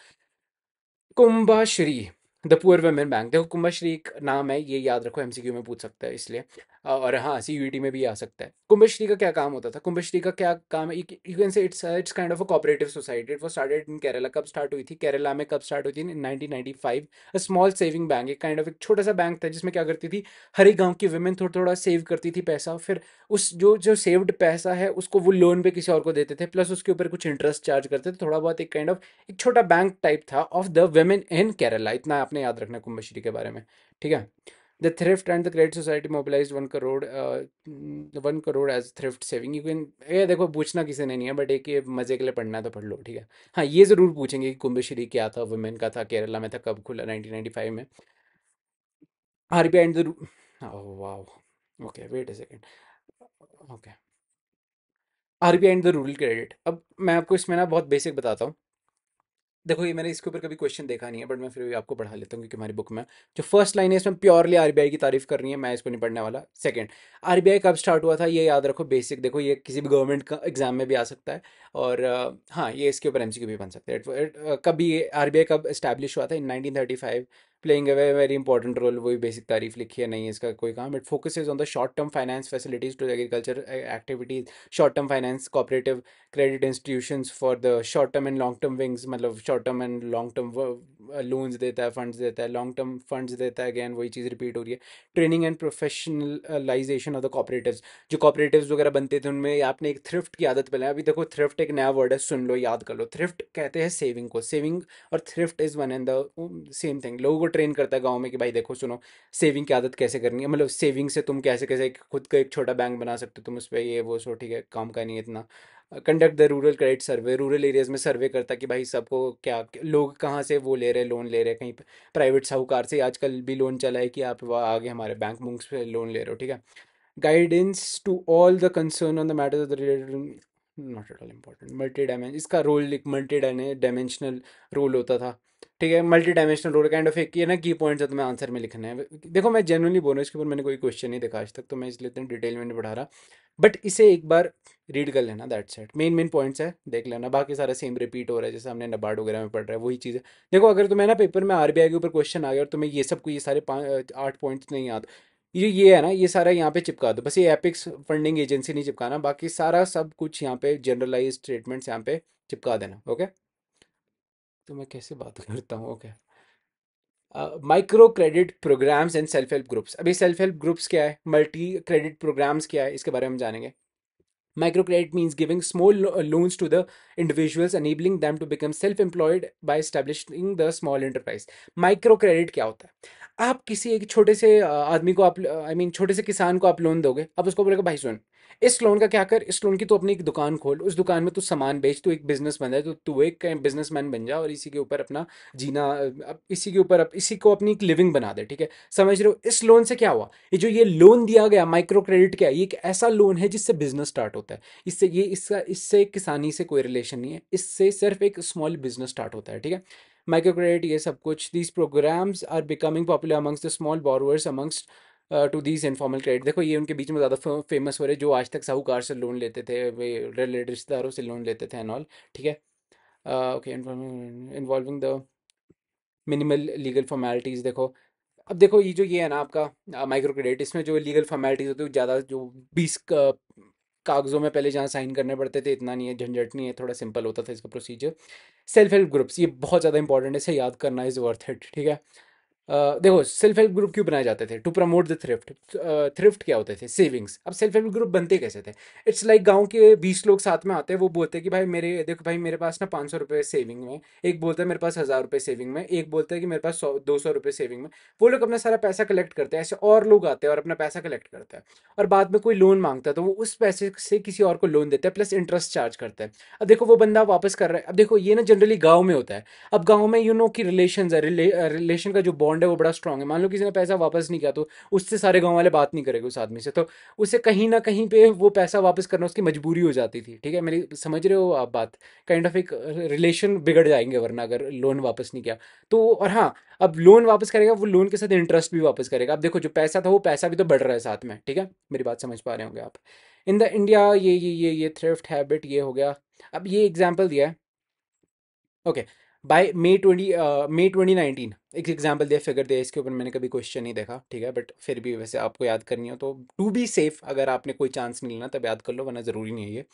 Kudumbashree, the poor women bank. देखो कुंभाश्री एक नाम है, ये याद रखो, एमसीक्यू में पूछ सकता है इसलिए। और हाँ, सीयूईटी में भी आ सकता है। कुंभश्री का क्या काम होता था, कुंभश्री का क्या काम है, यू कैन से it's kind of a cooperative society. It was started in Kerala. कब स्टार्ट हुई थी केरला में, कब स्टार्ट हुई थी, इन 1995। अ स्मॉल सेविंग बैंक, एक काइंड ऑफ एक छोटा सा बैंक था जिसमें क्या करती थी, हर एक गांव की वुमेन थोड़ा थोड़ा सेव करती थी पैसा, फिर उस जो जो सेव्ड पैसा है उसको वो लोन पे किसी और को देते थे, प्लस उसके ऊपर कुछ इंटरेस्ट चार्ज करते थे थोड़ा बहुत। एक काइंड ऑफ एक छोटा बैंक टाइप था of the women in Kerala. इतना आपने याद रखना कुंभश्री के बारे में, ठीक है। The thrift and the credit society mobilised 1 crore, 1 crore as thrift saving. You can, ये देखो पूछना किसी ने नहीं है, बट एक ये मजे के लिए पढ़ना है तो पढ़ लो, ठीक है। हाँ, ये जरूर पूछेंगे कि कुंभश्री क्या था, वुमेन का था, केरला में था, कब खुला, 1995 में। आरबीआई एंड द, वाह, okay, wait a second, okay. RBI and the rural credit. अब मैं आपको इसमें ना बहुत बेसिक बताता हूँ। देखो ये मैंने इसके ऊपर कभी क्वेश्चन देखा नहीं है, बट मैं फिर भी आपको पढ़ा लेता हूँ क्योंकि हमारी बुक में जो फर्स्ट लाइन है इसमें प्योरली आरबीआई की तारीफ कर रही है, मैं इसको नहीं पढ़ने वाला। सेकंड, आरबीआई कब स्टार्ट हुआ था, ये याद रखो बेसिक। देखो ये किसी भी गवर्नमेंट का एग्जाम में भी आ सकता है, और हाँ, ये इसके ऊपर एमसीक्यू भी बन सकता है। कभी ये आरबीआई कब स्टैब्लिश हुआ था, in 1935, playing a very important role. वही बेसिक तारीफ लिखी है, नहीं है इसका कोई काम। It focuses on the short term finance facilities to agriculture activities. Short term finance cooperative credit institutions for the short term and long term wings, मतलब short term and long term loans देता है, funds देता है, long term funds देता है। Again वही चीज़ repeat हो रही है। Training and professionalisation of the cooperatives. जो कॉपरेटिव्स वगैरह बनते थे उनमें आपने एक थ्रिफ्ट की आदत पहले, अभी देखो थ्रिफ्ट एक नया वर्ड है, सुन लो, याद कर लो। थ्रिफ्ट कहते हैं सेविंग को, सेविंग और thrift is one and the same thing. लोगों को ट्रेन करता है गाँव में कि भाई देखो सुनो, सेविंग की आदत कैसे करनी है, मतलब सेविंग से तुम कैसे कैसे खुद का एक छोटा बैंक बना सकते हो, तुम उस पर ये वो सो, ठीक है, काम का नहीं है इतना। Conduct the rural credit survey, rural areas में सर्वे करता कि भाई सबको क्या, लोग कहाँ से वो ले रहे हैं, लोन ले रहे हैं, कहीं प्राइवेट साहूकार से आजकल भी लोन चला है कि आप वहाँ आगे हमारे बैंक बुंक्स पे लोन ले रहे हो, ठीक है। Guidance to all the concern on the matter of the related, not at all important. Multi dimension, इसका रोल एक मल्टी डायमेंशनल रोल होता था, ठीक है। Multi dimensional role kind of एक ये ना की पॉइंट्स है तुम्हें आंसर में लिखना है। देखो मैं जनरली बोल रहा हूँ, इसके ऊपर मैंने कोई क्वेश्चन नहीं देखा आज तक, तो मैं इसलिए इतनी डिटेल में नहीं पढ़ा रहा, बट इसे एक बार रीड कर लेना, that's it. Main main points है, देख लेना, बाकी सारा सेम रिपीट हो रहा है जैसे हमने नबार्ड वगैरह में पढ़ रहा है, वही चीज़ है। देखो अगर तुम्हें ना पेपर में आरबीआई के ऊपर क्वेश्चन आ गया और तुम्हें ये सब को ये सारे 8 पॉइंट्स नहीं याद, ये है ना, ये सारा यहाँ पे चिपका दो बस। ये एपिक्स फंडिंग एजेंसी नहीं चिपकाना, बाकी सारा सब कुछ यहाँ पे जनरलाइज स्टेटमेंट्स यहाँ पे चिपका देना, ओके। तो मैं कैसे बात करता हूँ, okay. Micro credit programmes and self help groups. अभी सेल्फ हेल्प ग्रुप्स क्या है, मल्टी क्रेडिट प्रोग्राम्स क्या है, इसके बारे में हम जानेंगे। Microcredit means giving small loans to the individuals, enabling them to become self-employed by establishing the small enterprise. Microcredit क्या होता है, आप किसी एक छोटे से आदमी को आप, आई मीन छोटे से किसान को आप लोन दोगे, अब उसको बोलेगा भाई सुन, इस लोन का क्या कर, इस लोन की तू अपनी एक दुकान खोल, उस दुकान में तू सामान बेच, तू एक बिजनेस बन जाए, तो तू एक बिजनेसमैन बन जा और इसी के ऊपर अपना जीना, इसी के ऊपर इसी को अपनी एक लिविंग बना दे, ठीक है। समझ रहे हो, इस लोन से क्या हुआ, ये लोन दिया गया माइक्रो क्रेडिट क्या है, ये एक ऐसा लोन है जिससे बिजनेस स्टार्ट होता है। इससे किसानी से कोई रिलेशन नहीं है, इससे सिर्फ एक स्मॉल बिजनेस स्टार्ट होता है, ठीक है। माइक्रो क्रेडिट ये सब कुछ, these programmes are becoming popular amongst the small borrowers amongst to these informal credit. देखो ये उनके बीच में ज़्यादा फेमस हो रहे, जो आज तक साहूकार से लोन लेते थे, वे रिश्तेदारों से लोन लेते थे एंड ऑल, ठीक है। Okay, involving the minimal legal formalities. देखो अब देखो ये है ना आपका माइक्रो क्रेडिट, इसमें जो लीगल फॉर्मेलिटीज होती है ज़्यादा, जो 20 कागज़ों में पहले जहाँ साइन करने पड़ते थे, इतना नहीं है, झंझट नहीं है, थोड़ा सिंपल होता था इसका प्रोसीजर। सेल्फ हेल्प ग्रुप्स, ये बहुत ज़्यादा इंपॉर्टेंट है, इसे याद करना इज़ वर्थ इट, ठीक है। देखो सेल्फ हेल्प ग्रुप क्यों बनाए जाते थे? To promote the thrift. Thrift क्या होते थे? सेविंग्स। अब सेल्फ हेल्प ग्रुप बनते कैसे थे? इट्स लाइक गांव के 20 लोग साथ में आते हैं, वो बोलते हैं कि भाई मेरे देखो भाई मेरे पास ना 500 रुपये सेविंग में, एक बोलता है मेरे पास 1000 रुपये सेविंग में, एक बोलता है कि मेरे पास 200 रुपये सेविंग में। वो लोग अपना सारा पैसा कलेक्ट करते हैं, ऐसे और लोग आते हैं और अपना पैसा कलेक्ट करते हैं, और बाद में कोई लोन मांगता है तो वो उस पैसे से किसी और को लोन देते हैं, प्लस इंटरेस्ट चार्ज करते हैं। अब देखो वो बंदा वापस कर रहा है। अब देखो ये ना जनरली गाँव में होता है। अब गाँव में कि रिलेशन है, रिलेशन का जो बॉन्ड है वो बड़ा स्ट्रांग है। मान लो किसी ने पैसा वापस नहीं किया तो उससे सारे गाँव वाले बात नहीं करेंगे उस आदमी से, तो उसे कहीं ना कहीं पे वो पैसा वापस करना उसकी मजबूरी हो जाती थी। ठीक है, मेरी समझ रहे हो आप बात? काइंड ऑफ एक रिलेशन बिगड़ जाएंगे वरना अगर लोन वापस नहीं किया तो। और हाँ, अब लोन वापस करेगा, वो लोन के साथ इंटरेस्ट भी वापस करेगा। अब देखो जो पैसा था वो पैसा भी तो बढ़ रहा है साथ में। ठीक है, मेरी बात समझ पा रहे होंगे आप? इन द इंडिया ये थ्रिफ्ट हैबिट ये हो गया। अब ये एग्जाम्पल दिया है। ओके, बाय मई 2019 एक एग्जांपल दिया, फिगर दिया, इसके ऊपर मैंने कभी क्वेश्चन नहीं देखा, ठीक है, बट फिर भी वैसे आपको याद करनी हो तो टू बी सेफ अगर आपने कोई चांस नहीं लेना तब याद कर लो, वरना ज़रूरी नहीं है ये।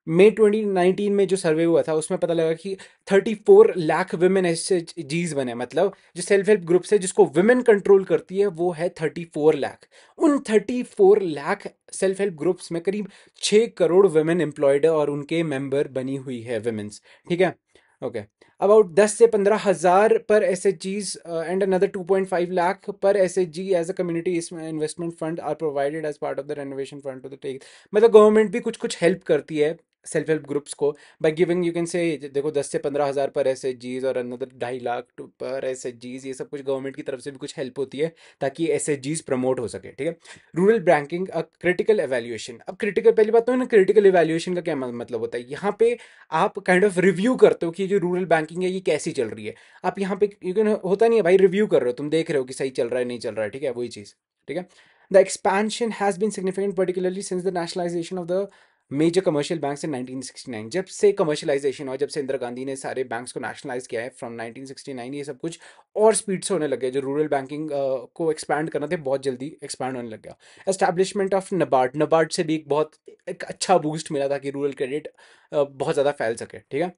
मई 2019 में जो सर्वे हुआ था उसमें पता लगा कि 34 लाख वुमेन एस जीज बने, मतलब जो सेल्फ हेल्प ग्रुप्स है जिसको वुमेन कंट्रोल करती है वो है 34 लाख। उन 34 लाख सेल्फ हेल्प ग्रुप्स में करीब 6 करोड़ वुमेन एम्प्लॉयड है और उनके मेंबर बनी हुई है वुमेन्स। ठीक है, ओके। अबाउट 10 से 15 हज़ार per S H Gs and another 2.5 lakh per S H G as a community investment fund are provided as part of the renovation fund to the tech. मतलब गवर्नमेंट भी कुछ कुछ हेल्प करती है सेल्फ हेल्प ग्रुप्स को by giving, you can say, देखो 10 से 15 हज़ार पर एस एच जीज और another 2.5 lakh per S H जीज, ये सब कुछ गवर्नमेंट की तरफ से भी कुछ हेल्प होती है ताकि एस एच जीज प्रमोट हो सके। ठीक है, रूरल बैंकिंग क्रिटिकल एवेल्युएशन। अब क्रिटिकल, पहली बात तो है ना, क्रिटिकल एवेल्युएशन का क्या मतलब होता है? यहाँ पे आप काइंड ऑफ रिव्यू करते हो कि जो रूरल बैंकिंग है ये कैसी चल रही है। आप यहाँ पे यू कैन, होता नहीं है भाई, रिव्यू कर रहे हो, तुम देख रहे हो कि सही चल रहा है नहीं चल रहा है। ठीक है, वही चीज़। ठीक है, the expansion has been significant particularly since the nationalisation of the major commercial banks in 1969। जब से कमर्शलाइजेशन हुआ, जब से इंदिरा गांधी ने सारे बैंक्स को नेशनलाइज किया है फ्रॉम 1969, ये सब कुछ और स्पीड से होने लग गया। जो रूरल बैंकिंग को एक्सपैंड करना थे बहुत जल्दी एक्सपैंड होने लग गया। एस्टैब्लिशमेंट ऑफ नबार्ड, नबार्ड से भी एक अच्छा बूस्ट मिला था कि रूरल क्रेडिट बहुत ज़्यादा फैल सके। ठीक है,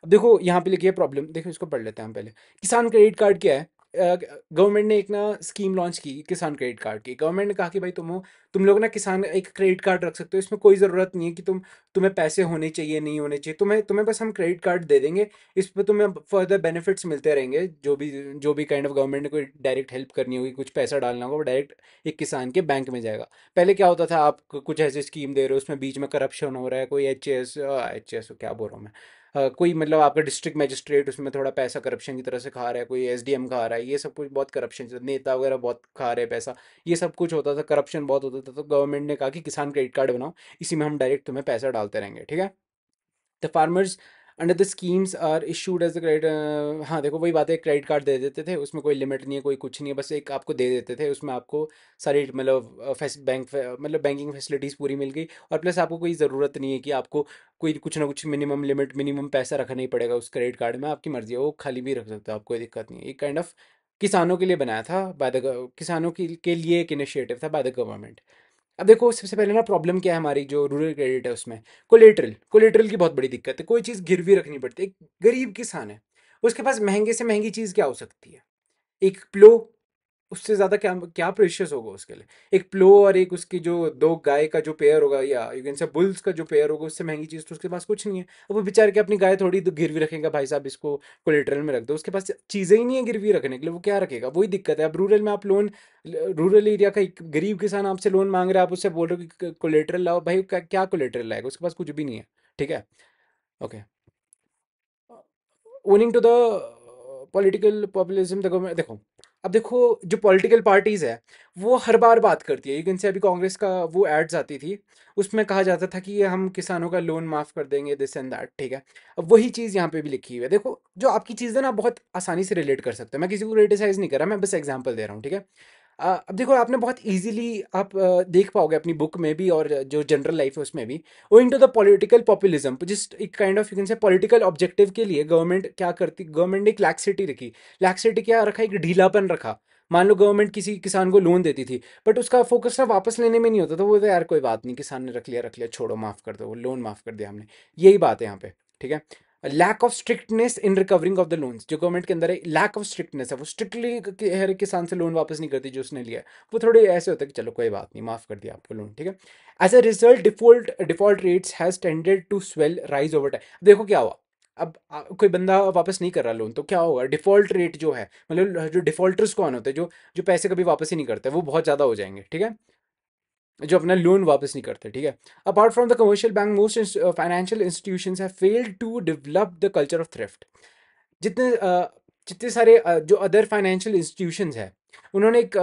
अब देखो यहाँ पे लिखी है प्रॉब्लम, देखो इसको पढ़ लेते हैं हम पहले। किसान क्रेडिट कार्ड क्या है? गवर्नमेंट ने एक ना स्कीम लॉन्च की किसान क्रेडिट कार्ड की। गवर्नमेंट ने कहा कि भाई तुम लोग ना किसान एक क्रेडिट कार्ड रख सकते हो, इसमें कोई ज़रूरत नहीं है कि तुम्हें पैसे होने चाहिए नहीं होने चाहिए, तुम्हें तुम्हें बस हम क्रेडिट कार्ड दे देंगे। इस पर तुम्हें फर्दर बेनिफिट्स मिलते रहेंगे, जो भी काइंड ऑफ गवर्नमेंट ने कोई डायरेक्ट हेल्प करनी होगी, कुछ पैसा डालना होगा, वो डायरेक्ट एक किसान के बैंक में जाएगा। पहले क्या होता था, आप कुछ ऐसे स्कीम दे रहे हो उसमें बीच में करप्शन हो रहा है, कोई एच ए एस क्या बोल रहा हूँ मैं, कोई मतलब आपका डिस्ट्रिक्ट मजिस्ट्रेट उसमें थोड़ा पैसा करप्शन की तरह से खा रहा है, कोई एसडीएम खा रहा है, ये सब कुछ बहुत करप्शन, नेता वगैरह बहुत खा रहे हैं पैसा, ये सब कुछ होता था, करप्शन बहुत होता था। तो गवर्नमेंट ने कहा कि किसान क्रेडिट कार्ड बनाओ, इसी में हम डायरेक्ट तुम्हें पैसा डालते रहेंगे। ठीक है, the farmers under the schemes are issued as the credit. हाँ देखो वही बात है, क्रेडिट कार्ड दे देते थे, उसमें कोई लिमिट नहीं है, कोई कुछ नहीं है, बस एक आपको दे देते थे, उसमें आपको सारी मतलब मतलब बैंकिंग फैसिलिटीज़ पूरी मिल गई। और प्लस आपको कोई ज़रूरत नहीं है कि आपको कोई कुछ ना कुछ मिनिमम लिमिट, मिनिमम पैसा रखना ही पड़ेगा उस क्रेडिट कार्ड में, आपकी मर्जी है, वो खाली भी रख सकते हो आप, कोई दिक्कत नहीं है। एक काइंड ऑफ किसानों के लिए बनाया था बाय द, किसानों के लिए एक इनिशिएटिव था बाय द गवर्नमेंट। अब देखो सबसे पहले ना प्रॉब्लम क्या है हमारी जो रूरल क्रेडिट है उसमें, कोलेटरल, कोलेटरल की बहुत बड़ी दिक्कत है। कोई चीज़ गिरवी रखनी पड़ती है। एक गरीब किसान है, उसके पास महंगे से महंगी चीज़ क्या हो सकती है? एक प्लो, उससे ज़्यादा क्या क्या प्रेशियस होगा उसके लिए? एक प्लो और एक उसकी जो दो गाय का जो पेयर होगा, या यू कैन से बुल्स का जो पेयर होगा, उससे महंगी चीज़ तो उसके पास कुछ नहीं है। अब वो बेचारे के अपनी गाय थोड़ी तो गिरवी रखेगा, भाई साहब इसको कोलेटरल में रख दो, उसके पास चीज़ें ही नहीं है गिरवी रखने के लिए, वो क्या रखेगा? वही दिक्कत है। अब रूरल में आप लोन, रूरल एरिया का एक गरीब किसान आपसे लोन मांग रहा है, आप उससे बोल रहे हो कि कोलेटरल लाओ, भाई क्या कोलेटरल लाएगा? उसके पास कुछ भी नहीं है। ठीक है, okay. Owning to the political populism the government, देखो अब देखो जो पॉलिटिकल पार्टीज है वो हर बार बात करती है। यू कैन से अभी कांग्रेस का वो एड्स आती थी, उसमें कहा जाता था कि ये हम किसानों का लोन माफ़ कर देंगे, दिस एंड दैट। ठीक है, अब वही चीज़ यहाँ पे भी लिखी हुई है। देखो जो आपकी चीज़ें ना बहुत आसानी से रिलेट कर सकते हैं, मैं किसी को क्रिटिसाइज़ नहीं कर रहा, मैं बस एग्जांपल दे रहा हूँ। ठीक है, अब देखो आपने बहुत इजीली आप देख पाओगे अपनी बुक में भी और जो जनरल लाइफ है उसमें भी, owing to the political populism, gist एक kind of you can say political objective के लिए गवर्नमेंट क्या करती, गवर्नमेंट ने एक लैक्सिटी रखी। लैक्सिटी क्या रखा? एक ढीलापन रखा। मान लो गवर्नमेंट किसी किसान को लोन देती थी, बट उसका फोकस ना वापस लेने में नहीं होता, तो वो तो यार कोई बात नहीं, किसान ने रख लिया छोड़ो, माफ़ कर दो, वो लोन माफ़ कर दिया हमने। यही बात है यहाँ पे। ठीक है, lack of strictness in recovering of the loans, जो गवर्नमेंट के अंदर है लैक ऑफ स्ट्रिक्टनेस है, वो स्ट्रिक्टली हर एक किसान से लोन वापस नहीं करती जो उसने लिया है। वो थोड़े ऐसे होता है कि चलो कोई बात नहीं, माफ कर दिया आपको लोन, ठीक है। As a result default rates has tended to swell rise over time. देखो क्या हुआ, अब कोई बंदा वापस नहीं कर रहा लोन, तो क्या होगा, डिफॉल्ट रेट जो है, मतलब जो डिफॉल्टर्स कौन होते हैं, जो जो पैसे कभी वापस ही नहीं करते, वो बहुत ज़्यादा हो जाएंगे, ठीक है, जो अपना लोन वापस नहीं करते, ठीक है। Apart from the commercial bank, most financial institutions have failed to develop the culture of thrift. जितने जितने सारे जो अदर फाइनेंशियल इंस्टीट्यूशंस हैं, उन्होंने एक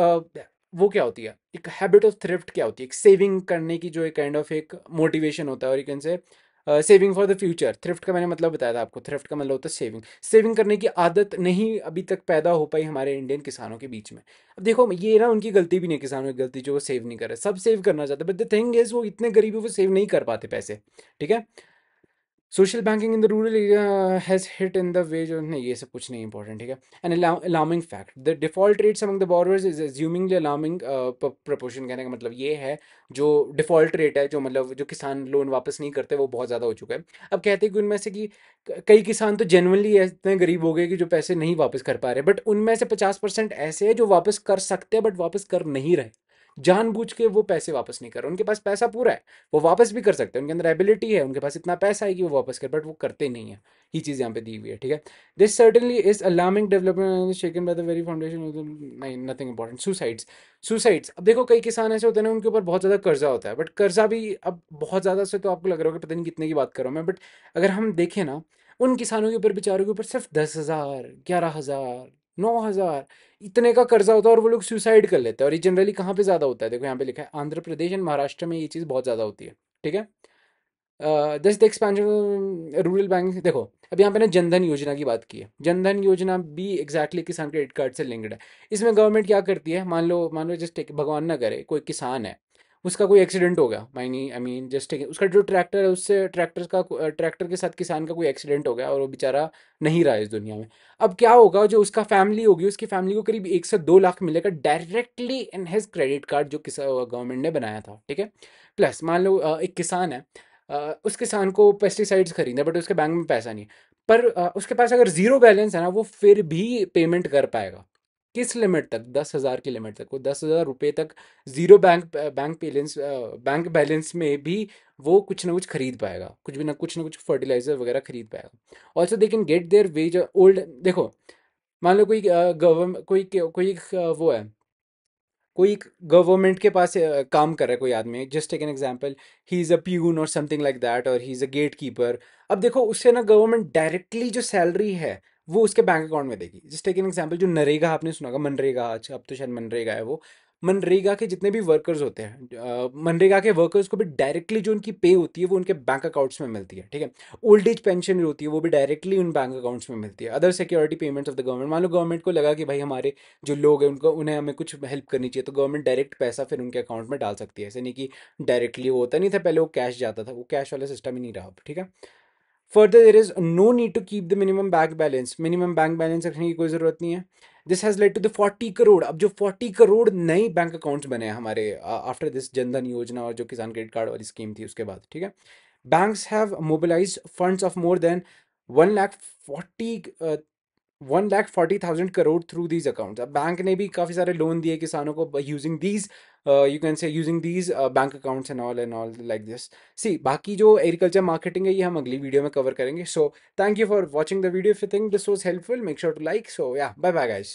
वो क्या होती है, एक हैबिट ऑफ थ्रिफ्ट क्या होती है, एक सेविंग करने की जो एक काइंड ऑफ एक मोटिवेशन होता है, और एक से saving for the future. Thrift का मैंने मतलब बताया था आपको, थ्रिफ्ट का मतलब होता है सेविंग। सेविंग करने की आदत नहीं अभी तक पैदा हो पाई हमारे इंडियन किसानों के बीच में। अब देखो ये ना उनकी गलती भी नहीं है, किसानों की गलती जो वो सेव नहीं कर रहे, सब सेव करना चाहते, बट द थिंग इज वो इतने गरीब है वो सेव नहीं कर पाते पैसे, ठीक है। Social banking in the rural area has hit in the way, जो नहीं ये सब कुछ नहीं इंपॉर्टेंट, ठीक है। An alarming fact, the default rates among the borrowers is assumingly alarming proportion. कहने का मतलब ये है, जो डिफॉल्ट रेट है, जो मतलब जो किसान लोन वापस नहीं करते, वो बहुत ज़्यादा हो चुका है। अब कहते हैं कि उनमें से कि कई किसान तो जेनुअनली इतने गरीब हो गए कि जो पैसे नहीं वापस कर पा रहे, बट उनमें से 50% ऐसे हैं जो वापस कर सकते हैं बट वापस कर नहीं रहे, जानबूझ के वो पैसे वापस नहीं कर रहे। उनके पास पैसा पूरा है, वो वापस भी कर सकते हैं, उनके अंदर एबिलिटी है, उनके पास इतना पैसा है कि वो वापस कर, बट वो करते नहीं है। ये चीज़ यहाँ पे दी हुई है, ठीक है। This certainly is alarming development shaken by the very foundation, नहीं नथिंग इंपॉर्टेंट। सुसाइड्स, अब देखो कई किसान ऐसे होते हैं ना, उनके ऊपर बहुत ज़्यादा कर्जा होता है, बट कर्जा भी अब बहुत ज़्यादा से तो आपको लग रहा होगा पता नहीं कितने की बात कर रहा हूँ मैं, बट अगर हम देखें ना, उन किसानों के ऊपर, बेचारों के ऊपर सिर्फ 10,000, 11,000, 9,000 इतने का कर्जा होता है, और वो लोग सुसाइड कर लेते हैं। और ये जनरली कहाँ पे ज़्यादा होता है, देखो यहाँ पे लिखा है आंध्र प्रदेश एंड महाराष्ट्र में ये चीज़ बहुत ज़्यादा होती है, ठीक है। This the expansion rural bank, देखो अब यहाँ पे ना जनधन योजना की बात की है। जनधन योजना भी एग्जैक्टली किसान क्रेडिट कार्ड से लिंक्ड है। इसमें गवर्नमेंट क्या करती है, मान लो जस्ट भगवान ना करे कोई किसान है, उसका कोई एक्सीडेंट हो गया, आई मीन जस्ट उसका जो ट्रैक्टर है, उससे ट्रैक्टर के साथ किसान का कोई एक्सीडेंट हो गया, और वो बेचारा नहीं रहा इस दुनिया में। अब क्या होगा, जो उसका फैमिली होगी, उसकी फैमिली को करीब 1 से 2 लाख मिलेगा directly in his credit card, जो किसान गवर्नमेंट ने बनाया था, ठीक है। प्लस मान लो एक किसान है, उस किसान को पेस्टिसाइड्स खरीदना है, बट उसके बैंक में पैसा नहीं है, पर उसके पास अगर जीरो बैलेंस है ना, वो फिर भी पेमेंट कर पाएगा। किस लिमिट तक, 10,000 की लिमिट तक, वो 10,000 रुपये तक जीरो बैंक बैलेंस में भी वो कुछ ना कुछ खरीद पाएगा, कुछ ना कुछ फर्टिलाइजर वगैरह खरीद पाएगा। Also they can get their wage old. देखो मान लो कोई गवर्नमेंट कोई वो है, कोई गवर्नमेंट के पास काम कर रहा है कोई आदमी, just take an example, he is a peon और समथिंग लाइक दैट, और he is a gate keeper. अब देखो उससे ना गवर्नमेंट डायरेक्टली जो सैलरी है वो उसके बैंक अकाउंट में देगी। जस्ट टेक एन एग्जांपल, जो नरेगा आपने सुना होगा, मनरेगा, अच्छा अब तो शायद मनरेगा है वो। मनरेगा के जितने भी वर्कर्स होते हैं, मनरेगा के वर्कर्स को भी डायरेक्टली जो उनकी पे होती है वो उनके बैंक अकाउंट्स में मिलती है, ठीक है। ओल्ड एज पेंशन जो होती है वो भी डायरेक्टली उन बैंक अकाउंट्स में मिलती है। Other security payments of the government, मान लो गवर्नमेंट को लगा कि भाई हमारे जो लोग हैं उनको, उन्हें हमें कुछ हेल्प करनी चाहिए, तो गवर्नमेंट डायरेक्ट पैसा फिर उनके अकाउंट में डाल सकती है। ऐसे नहीं कि डायरेक्टली वो होता नहीं था पहले, वो कैश जाता था, वो कैश वाला सिस्टम ही नहीं रहा अब, ठीक है। Further there is no need to keep the minimum bank balance रखने की कोई जरूरत नहीं है। This has led to the 40 crore, अब जो 40 करोड़ नए बैंक अकाउंट्स बने हैं हमारे आफ्टर दिस जनधन योजना और जो किसान क्रेडिट कार्ड वाली स्कीम थी उसके बाद, ठीक है। Banks have mobilise funds of more than 1 lakh 40 1,40,000 crore through these accounts. अब बैंक ने भी काफ़ी सारे लोन दिए किसानों को using these, you can say using these bank accounts and all like this. See बाकी जो एग्रीकल्चर मार्केटिंग है ये हम अगली वीडियो में कवर करेंगे। So thank you for watching the video. If you think this was helpful, make sure to like. So yeah bye bye guys.